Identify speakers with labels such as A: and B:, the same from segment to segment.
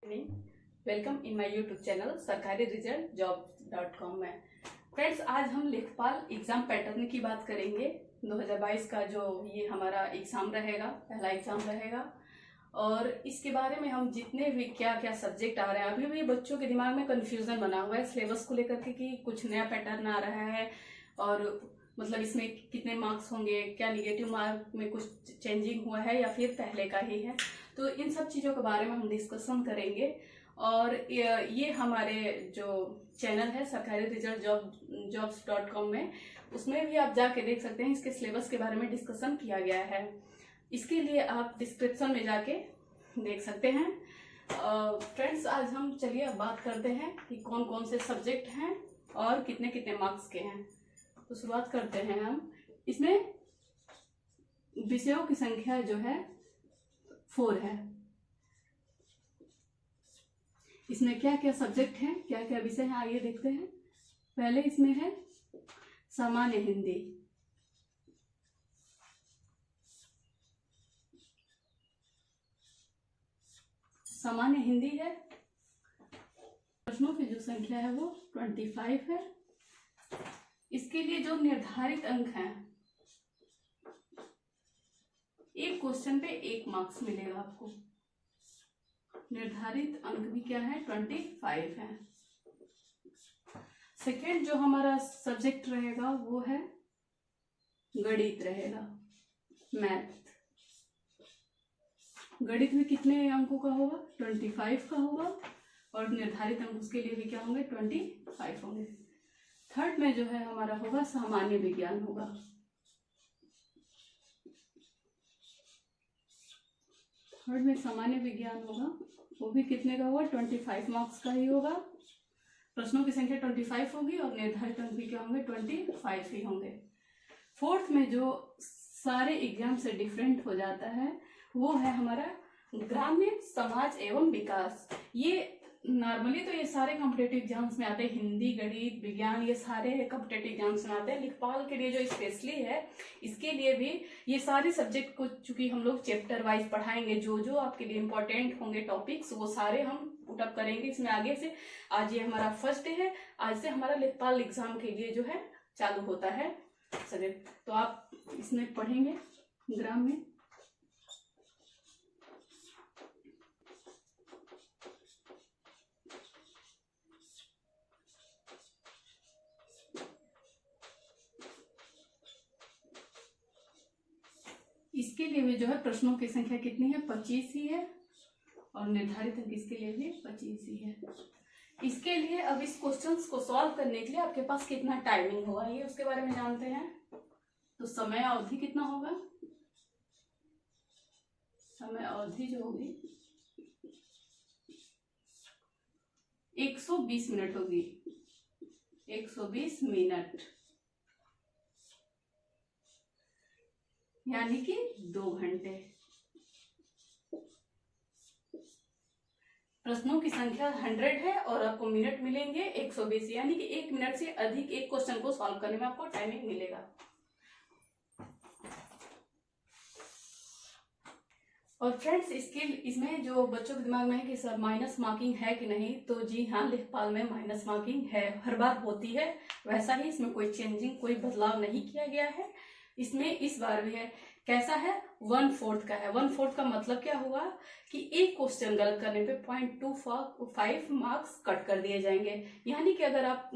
A: Welcome in my YouTube channel सरकारी result jobs.com में। Friends, आज हम लेखपाल एग्जाम पैटर्न की बात करेंगे। 2022 का जो ये हमारा एग्जाम रहेगा, पहला एग्जाम रहेगा, और इसके बारे में हम जितने भी क्या क्या सब्जेक्ट आ रहे हैं, अभी भी बच्चों के दिमाग में कंफ्यूजन बना हुआ है सिलेबस को लेकर के कि कुछ नया पैटर्न आ रहा है और मतलब इसमें कितने मार्क्स होंगे, क्या निगेटिव मार्क में कुछ चेंजिंग हुआ है या फिर पहले का ही है। तो इन सब चीज़ों के बारे में हम डिस्कशन करेंगे। और ये हमारे जो चैनल है सरकारी रिजल्ट jobs.com में, उसमें भी आप जाके देख सकते हैं। इसके सिलेबस के बारे में डिस्कशन किया गया है, इसके लिए आप डिस्क्रिप्शन में जाके देख सकते हैं। फ्रेंड्स, आज हम चलिए अब बात करते हैं कि कौन कौन से सब्जेक्ट हैं और कितने कितने मार्क्स के हैं। तो शुरुआत करते हैं हम। इसमें विषयों की संख्या जो है 4 है। इसमें क्या क्या सब्जेक्ट हैं, क्या क्या विषय हैं, आइए देखते हैं। पहले इसमें है सामान्य हिंदी। सामान्य हिंदी है। प्रश्नों की जो संख्या है वो 25 है। इसके लिए जो निर्धारित अंक हैं, एक क्वेश्चन पे 1 मार्क्स मिलेगा आपको। निर्धारित अंक भी क्या है, 25 है। सेकेंड जो हमारा सब्जेक्ट रहेगा वो है गणित रहेगा, मैथ। गणित में कितने अंकों का होगा, 25 का होगा, और निर्धारित अंक उसके लिए भी क्या होंगे, 25 होंगे। थर्ड में जो है हमारा होगा सामान्य विज्ञान होगा। थर्ड में सामान्य विज्ञान होगा, वो भी कितने का होगा, 25 मार्क्स का ही होगा। प्रश्नों की संख्या 25 होगी और निर्धारित अंक भी क्या होंगे, 25 ही होंगे। फोर्थ में जो सारे एग्जाम से डिफरेंट हो जाता है वो है हमारा ग्राम्य समाज एवं विकास। ये नॉर्मली तो ये सारे कॉम्पिटेटिव एग्जाम्स में आते हैं, हिंदी, गणित, विज्ञान, ये सारे कॉम्पिटेटिव एग्जाम्स में आते हैं। लेखपाल के लिए जो स्पेशली है, इसके लिए भी ये सारे सब्जेक्ट को चूंकि हम लोग चैप्टर वाइज पढ़ाएंगे, जो जो आपके लिए इंपॉर्टेंट होंगे टॉपिक्स, वो सारे हम पुटअप करेंगे इसमें आगे से। आज ये हमारा फर्स्ट डे है, आज से हमारा लेखपाल एग्जाम के लिए जो है चालू होता है सब्जेक्ट। तो आप इसमें पढ़ेंगे ग्राम्य। इसके लिए भी जो है प्रश्नों की संख्या कितनी है, 25 ही है, और निर्धारित अंक इसके लिए भी 25 ही है। इसके लिए अब इस क्वेश्चंस को सॉल्व करने के लिए आपके पास कितना टाइमिंग होगा, ये उसके बारे में जानते हैं। तो समय अवधि कितना होगा, समय अवधि जो होगी 120 मिनट होगी, 120 मिनट, यानी कि 2 घंटे। प्रश्नों की संख्या 100 है और आपको मिनट मिलेंगे 120, यानी कि 1 मिनट से अधिक एक क्वेश्चन को सॉल्व करने में आपको टाइमिंग मिलेगा। और फ्रेंड्स, इसमें जो बच्चों के दिमाग में है कि सर माइनस मार्किंग है कि नहीं, तो जी हाँ, लेखपाल में माइनस मार्किंग है, हर बार होती है। वैसा ही इसमें कोई चेंजिंग, कोई बदलाव नहीं किया गया है। इसमें इस बार भी है, कैसा है, 1/4 का है। 1/4 का मतलब क्या हुआ कि एक क्वेश्चन गलत करने पे 0.25 मार्क्स कट कर दिए जाएंगे। यानी कि अगर आप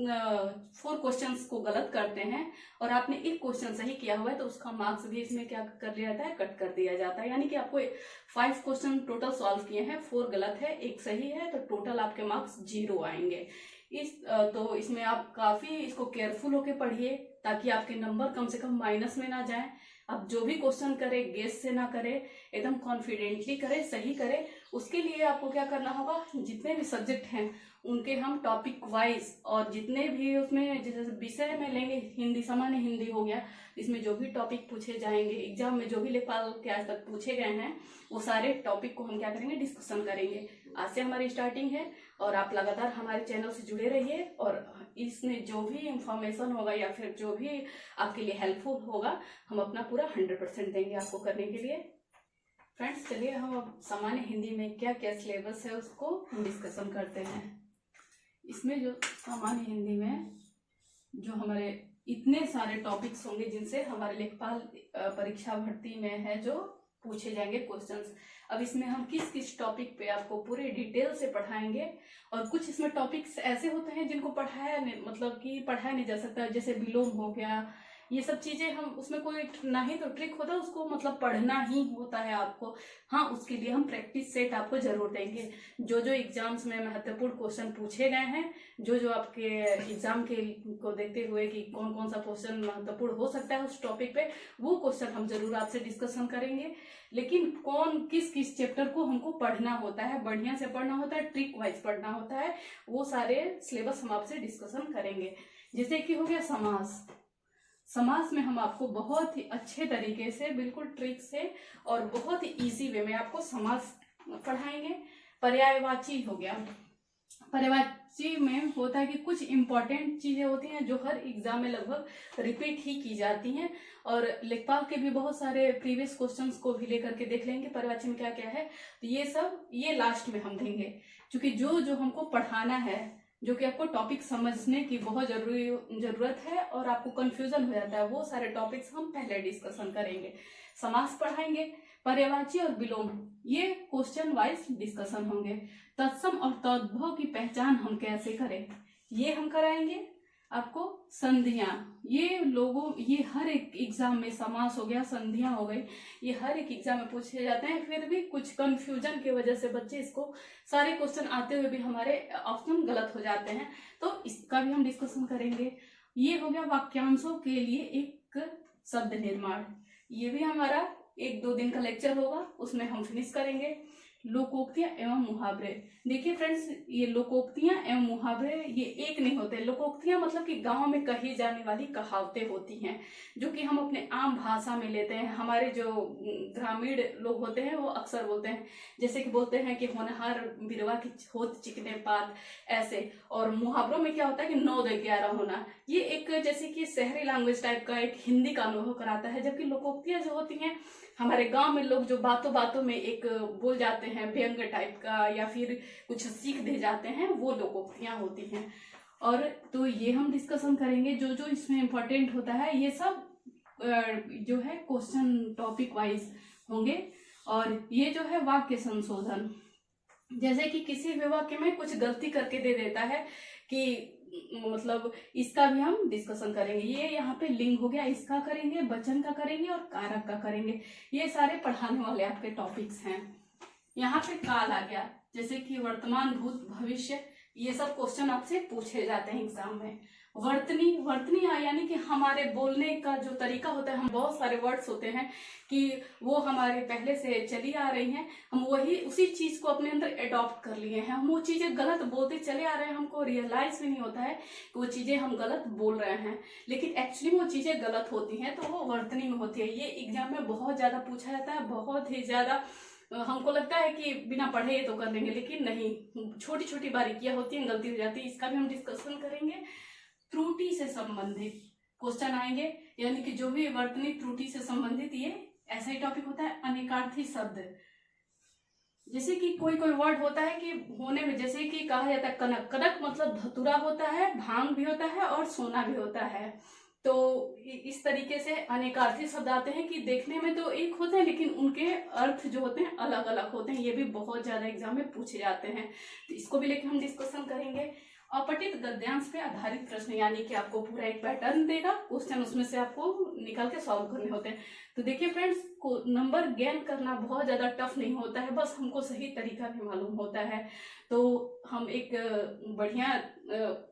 A: 4 क्वेश्चंस को गलत करते हैं और आपने एक क्वेश्चन सही किया हुआ है, तो उसका मार्क्स भी इसमें क्या कर लिया जाता है, कट कर दिया जाता है। यानी कि आपको 5 क्वेश्चन टोटल सॉल्व किए हैं, 4 गलत है, 1 सही है, तो टोटल आपके मार्क्स 0 आएंगे। तो इसमें आप काफी इसको केयरफुल होके पढ़िए, ताकि आपके नंबर कम से कम माइनस में ना जाए। अब जो भी क्वेश्चन करे गेस से ना करे, एकदम कॉन्फिडेंटली करे, सही करे। उसके लिए आपको क्या करना होगा, जितने भी सब्जेक्ट हैं उनके हम टॉपिक वाइज, और जितने भी उसमें जैसे विषय में लेंगे, हिंदी, सामान्य हिंदी हो गया, इसमें जो भी टॉपिक पूछे जाएंगे एग्जाम में, जो भी लेखपाल के आज तक पूछे गए हैं, वो सारे टॉपिक को हम क्या करेंगे, डिस्कशन करेंगे। आज से हमारी स्टार्टिंग है और आप लगातार हमारे चैनल से जुड़े रहिए, और इसमें जो भी इंफॉर्मेशन होगा या फिर जो भी आपके लिए हेल्पफुल होगा, हम अपना पूरा 100% देंगे आपको करने के लिए। फ्रेंड्स, चलिए हम अब सामान्य हिंदी में क्या क्या सिलेबस है उसको हम डिस्कशन करते हैं। इसमें जो सामान्य हिंदी में जो हमारे इतने सारे टॉपिक्स होंगे जिनसे हमारे लेखपाल परीक्षा भर्ती में है जो पूछे जाएंगे क्वेश्चंस। अब इसमें हम किस किस टॉपिक पे आपको पूरे डिटेल से पढ़ाएंगे, और कुछ इसमें टॉपिक्स ऐसे होते हैं जिनको पढ़ाया नहीं, मतलब कि पढ़ाया नहीं जा सकता, जैसे विलोम हो गया, ये सब चीजें हम उसमें कोई ना ही तो ट्रिक होता है, उसको मतलब पढ़ना ही होता है आपको। हाँ, उसके लिए हम प्रैक्टिस सेट आपको जरूर देंगे। जो जो एग्जाम्स में महत्वपूर्ण क्वेश्चन पूछे गए हैं, जो जो आपके एग्जाम के को देखते हुए कि कौन कौन सा क्वेश्चन महत्वपूर्ण हो सकता है उस टॉपिक पे, वो क्वेश्चन हम जरूर आपसे डिस्कशन करेंगे। लेकिन कौन किस किस चैप्टर को हमको पढ़ना होता है, बढ़िया से पढ़ना होता है, ट्रिक वाइज पढ़ना होता है, वो सारे सिलेबस हम आपसे डिस्कशन करेंगे। जैसे कि हो गया समास। समास में हम आपको बहुत ही अच्छे तरीके से, बिल्कुल ट्रिक से और बहुत ही इजी वे में आपको समास पढ़ाएंगे। पर्यायवाची हो गया। पर्यायवाची में होता है कि कुछ इंपॉर्टेंट चीजें होती हैं जो हर एग्जाम में लगभग रिपीट ही की जाती हैं, और लेखपाल के भी बहुत सारे प्रीवियस क्वेश्चंस को भी लेकर के देख लेंगे पर्यायवाची में क्या क्या है। तो ये सब ये लास्ट में हम देंगे, क्योंकि जो जो हमको पढ़ाना है, जो कि आपको टॉपिक समझने की बहुत जरूरत है और आपको कंफ्यूजन हो जाता है, वो सारे टॉपिक्स हम पहले डिस्कशन करेंगे। समास पढ़ाएंगे, पर्यायवाची और विलोम ये क्वेश्चन वाइज डिस्कशन होंगे। तत्सम और तद्भव की पहचान हम कैसे करें, ये हम कराएंगे आपको। संधियां, ये हर एक एग्जाम में, समास हो गया, संधियां हो गई, ये हर एक एग्जाम में पूछे जाते हैं। फिर भी कुछ कंफ्यूजन की वजह से बच्चे इसको सारे क्वेश्चन आते हुए भी हमारे ऑप्शन गलत हो जाते हैं, तो इसका भी हम डिस्कशन करेंगे। ये हो गया वाक्यांशों के लिए एक शब्द निर्माण, ये भी हमारा 1-2 दिन का लेक्चर होगा, उसमें हम फिनिश करेंगे। लोकोक्तियां एवं मुहावरे। देखिए फ्रेंड्स, ये लोकोक्तियां एवं मुहावरे ये एक नहीं होते। लोकोक्तियां मतलब कि गांव में कही जाने वाली कहावतें होती हैं, जो कि हम अपने आम भाषा में लेते हैं। हमारे जो ग्रामीण लोग होते हैं वो अक्सर बोलते हैं, जैसे कि बोलते हैं कि होनहार बिरवा की होत चिकने पात, ऐसे। और मुहावरों में क्या होता है कि 9-11 होना, ये एक जैसे कि शहरी लैंग्वेज टाइप का एक हिंदी का अनुभव कराता है। जबकि लोकोक्तियां जो होती हैं, हमारे गांव में लोग जो बातों बातों में एक बोल जाते हैं व्यंग टाइप का, या फिर कुछ सीख दे जाते हैं, वो लोकोक्तियां होती हैं। और तो ये हम डिस्कशन करेंगे, जो जो इसमें इम्पोर्टेंट होता है, ये सब जो है क्वेश्चन टॉपिक वाइज होंगे। और ये जो है वाक्य संशोधन, जैसे कि किसी भी वाक्य में कुछ गलती करके दे देता है कि मतलब इसका भी हम डिस्कशन करेंगे। ये यहाँ पे लिंग हो गया, इसका करेंगे, वचन का करेंगे और कारक का करेंगे। ये सारे पढ़ाने वाले आपके टॉपिक्स हैं। यहाँ पे काल आ गया, जैसे कि वर्तमान, भूत, भविष्य, ये सब क्वेश्चन आपसे पूछे जाते हैं एग्जाम में। वर्तनी यानी कि हमारे बोलने का जो तरीका होता है, हम बहुत सारे वर्ड्स होते हैं कि वो हमारे पहले से चली आ रही हैं, हम वही उसी चीज को अपने अंदर एडॉप्ट कर लिए हैं। हम वो चीजें गलत बोलते चले आ रहे हैं, हमको रियलाइज भी नहीं होता है कि वो चीजें हम गलत बोल रहे हैं, लेकिन एक्चुअली वो चीजें गलत होती हैं, तो वो वर्तनी में होती है। ये एग्जाम में बहुत ज्यादा पूछा जाता है, बहुत ही ज्यादा। हमको लगता है कि बिना पढ़े ये तो कर लेंगे, लेकिन नहीं, छोटी छोटी बारीकियां होती हैं, गलती हो जाती है। इसका भी हम डिस्कशन करेंगे। त्रुटि से संबंधित क्वेश्चन आएंगे, यानी कि जो भी वर्तनी त्रुटि से संबंधित, ये ऐसा ही टॉपिक होता है। अनेकार्थी शब्द, जैसे कि कोई कोई वर्ड होता है कि होने में, जैसे कि कहा जाता है कनक, कनक मतलब धतूरा होता है, भांग भी होता है और सोना भी होता है। तो इस तरीके से अनेकार्थी शब्द आते हैं कि देखने में तो एक होते हैं, लेकिन उनके अर्थ जो होते हैं अलग अलग होते हैं। ये भी बहुत ज्यादा एग्जाम में पूछे जाते हैं, तो इसको भी लेकर हम डिस्कशन करेंगे। अपठित गद्यांश पे आधारित प्रश्न, यानी कि आपको पूरा एक पैटर्न देगा क्वेश्चन, उसमें से आपको निकाल के सॉल्व करने होते हैं। तो देखिए फ्रेंड्स, को नंबर गेन करना बहुत ज्यादा टफ नहीं होता है, बस हमको सही तरीका भी मालूम होता है। तो हम एक बढ़िया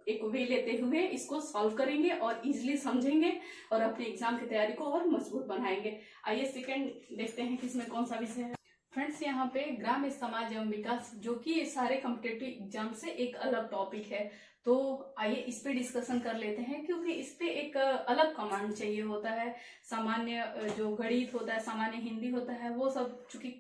A: एक वे लेते हुए इसको सॉल्व करेंगे और इजिली समझेंगे और अपने एग्जाम की तैयारी को और मजबूत बनाएंगे। आइए सेकंड देखते हैं कि इसमें कौन सा विषय है। फ्रेंड्स, यहाँ पे ग्राम्य समाज एवं विकास, जो कि सारे कॉम्पिटेटिव एग्जाम से एक अलग टॉपिक है, तो आइए इस पे डिस्कशन कर लेते हैं, क्योंकि इस पे एक अलग कमांड चाहिए होता है। सामान्य जो गणित होता है, सामान्य हिंदी होता है, वो सब चूंकि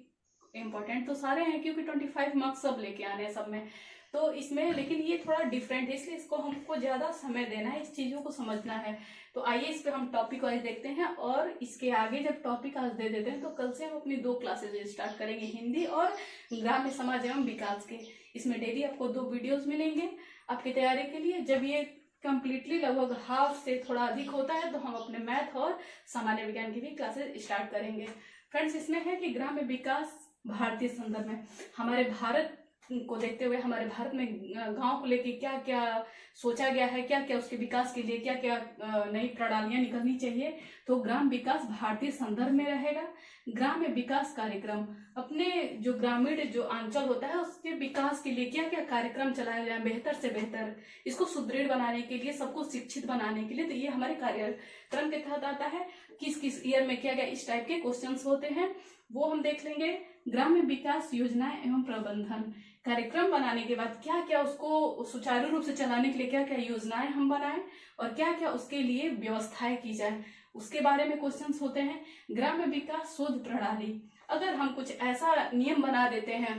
A: इम्पोर्टेंट तो सारे हैं, क्योंकि 25 मार्क्स सब लेके आने हैं सब में, तो इसमें लेकिन ये थोड़ा डिफरेंट है, इसलिए इसको हमको ज़्यादा समय देना है, इस चीज़ों को समझना है। तो आइए इस पे हम टॉपिक वाइज देखते हैं, और इसके आगे जब टॉपिक आज दे देते हैं तो कल से हम अपनी 2 क्लासेज स्टार्ट करेंगे, हिंदी और ग्राम्य समाज एवं विकास के। इसमें डेली आपको 2 वीडियोज मिलेंगे आपकी तैयारी के लिए। जब ये कंप्लीटली लगभग हाफ से थोड़ा अधिक होता है तो हम अपने मैथ और सामान्य विज्ञान की भी क्लासेस स्टार्ट करेंगे। फ्रेंड्स, इसमें है कि ग्राम्य विकास भारतीय संदर्भ में हमारे भारत को देखते हुए हमारे भारत में गांव को लेके क्या क्या सोचा गया है, क्या क्या उसके विकास के लिए क्या क्या नई प्रणालियां निकलनी चाहिए। तो ग्राम विकास भारतीय संदर्भ में रहेगा। ग्राम्य विकास कार्यक्रम अपने जो ग्रामीण जो अंचल होता है उसके विकास के लिए क्या क्या कार्यक्रम चलाए जाए बेहतर से बेहतर, इसको सुदृढ़ बनाने के लिए, सबको शिक्षित बनाने के लिए। तो ये हमारे कार्यक्रम के तहत आता है। किस किस ईयर में क्या क्या इस टाइप के क्वेश्चंस होते हैं वो हम देख लेंगे। ग्राम्य विकास योजनाएं एवं प्रबंधन, कार्यक्रम बनाने के बाद क्या क्या उसको सुचारू रूप से चलाने के लिए क्या क्या योजनाएं हम बनाएं और क्या क्या उसके लिए व्यवस्थाएं की जाए, उसके बारे में क्वेश्चंस होते हैं। ग्राम्य विकास शोध प्रणाली, अगर हम कुछ ऐसा नियम बना देते हैं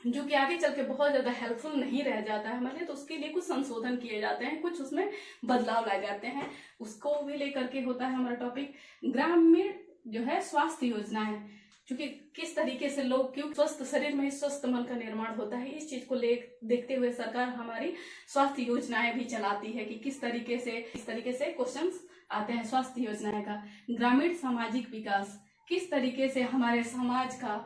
A: जो कि आगे चल के बहुत ज्यादा हेल्पफुल नहीं रह जाता है हमारे लिए, तो उसके लिए कुछ संशोधन किए जाते हैं, कुछ उसमें बदलाव लाए जाते हैं, उसको भी लेकर के होता है हमारा टॉपिक। ग्रामीण जो है स्वास्थ्य योजनाएं, क्योंकि किस तरीके से लोग, क्यों स्वस्थ शरीर में स्वस्थ मन का निर्माण होता है, इस चीज को देखते हुए सरकार हमारी स्वास्थ्य योजनाएं भी चलाती है कि किस तरीके से क्वेश्चंस आते हैं स्वास्थ्य योजनाएं का। ग्रामीण सामाजिक विकास, किस तरीके से हमारे समाज का,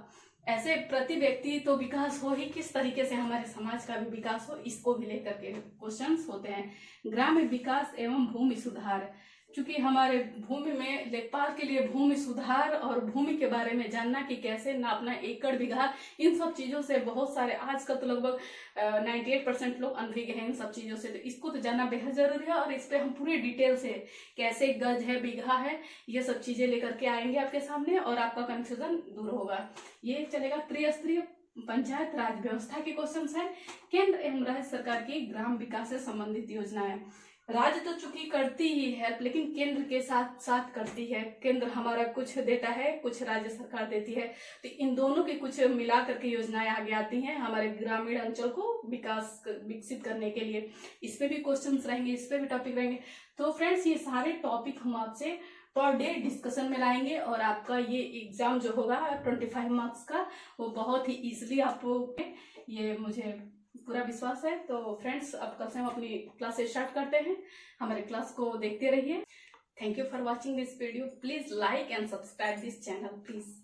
A: ऐसे प्रति व्यक्ति तो विकास हो ही, किस तरीके से हमारे समाज का भी विकास हो, इसको भी लेकर के क्वेश्चंस होते हैं। ग्राम्य विकास एवं भूमि सुधार, क्योंकि हमारे भूमि में लेखपाल के लिए भूमि सुधार और भूमि के बारे में जानना कि कैसे नापना, एकड़ बीघा, इन सब चीजों से बहुत सारे आजकल तो लगभग 98% लोग अनभिज्ञ हैं इन सब चीजों से, तो इसको तो जानना बेहद जरूरी है। और इस पे हम पूरी डिटेल से कैसे गज है, बीघा है, ये सब चीजें लेकर के आएंगे आपके सामने और आपका कंफ्यूजन दूर होगा। ये चलेगा। त्रिस्तरीय पंचायत राज व्यवस्था के क्वेश्चन है। केंद्र एवं राज्य सरकार की ग्राम विकास से संबंधित योजनाएं, राज्य तो चूंकि करती ही है लेकिन केंद्र के साथ साथ करती है। केंद्र हमारा कुछ देता है, कुछ राज्य सरकार देती है, तो इन दोनों की कुछ मिला करके योजनाएं आगे आती हैं हमारे ग्रामीण अंचल को विकसित करने के लिए। इस पे भी क्वेश्चंस रहेंगे, इस पे भी टॉपिक रहेंगे। तो फ्रेंड्स, ये सारे टॉपिक हम आपसे पर डे डिस्कशन में लाएंगे और आपका ये एग्जाम जो होगा 25 मार्क्स का, वो बहुत ही इजीली आपको, ये मुझे पूरा विश्वास है। तो फ्रेंड्स, अब कल से हम अपनी क्लास स्टार्ट करते हैं, हमारे क्लास को देखते रहिए। Thank you for watching this video. Please like and subscribe this channel please.